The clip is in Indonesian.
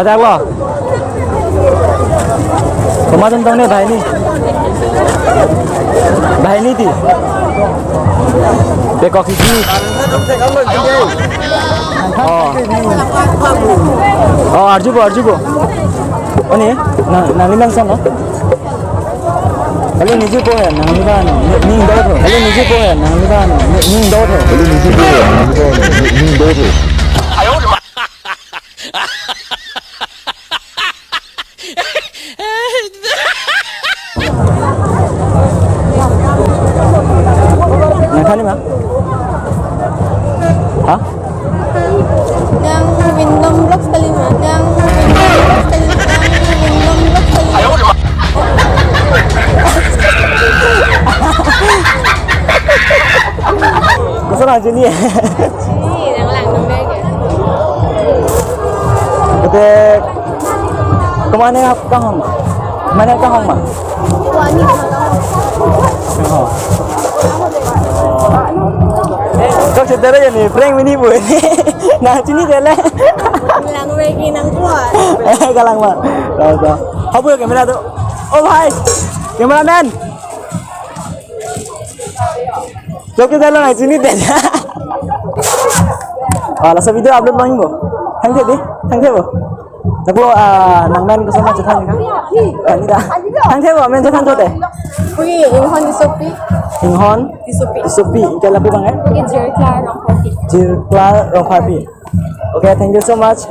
Ada apa? Kemarin tentang ni bahai ni ti. Bekok hiji. Oh, arjubo. Oh ni, nang sana. Kalau ni jupo hai, nang liban, ning dau tho. Kalau ni jupo hai, nang liban, ning dau tho. Kalau ni jupo hai, nang liban, ning dau tho. Ayo de ma. Nakani ma? Hah? Yang Windom Blocks kelima, yang Windom Blocks kelima. Ayo de ma. Kau aja ni. Yang lang nombor ke? Kita kemana kahong? Mana kahong ma? Wani Oh. Kau cerita aja nih, prank ini bu. Nah sini deh lah. lang bagi nang kuat. Kalang ma. Tahu. Apa ya kamera tu? Oh भाई, cameraman. Jom kita jalan aja sini deh. Lasa video upload bang bo. Thang thế bo. Nak lo nang men kesana cetan kan? Kan tidak. Thang thế bo, men cetan tu deh. Ui, Inhon di Sopi. Inhon Di Sopi. Sopi, ikan lapu bang eh? Ini Jerklar orang kopi. Jirkla Rongkapi. Okay, thank you so much.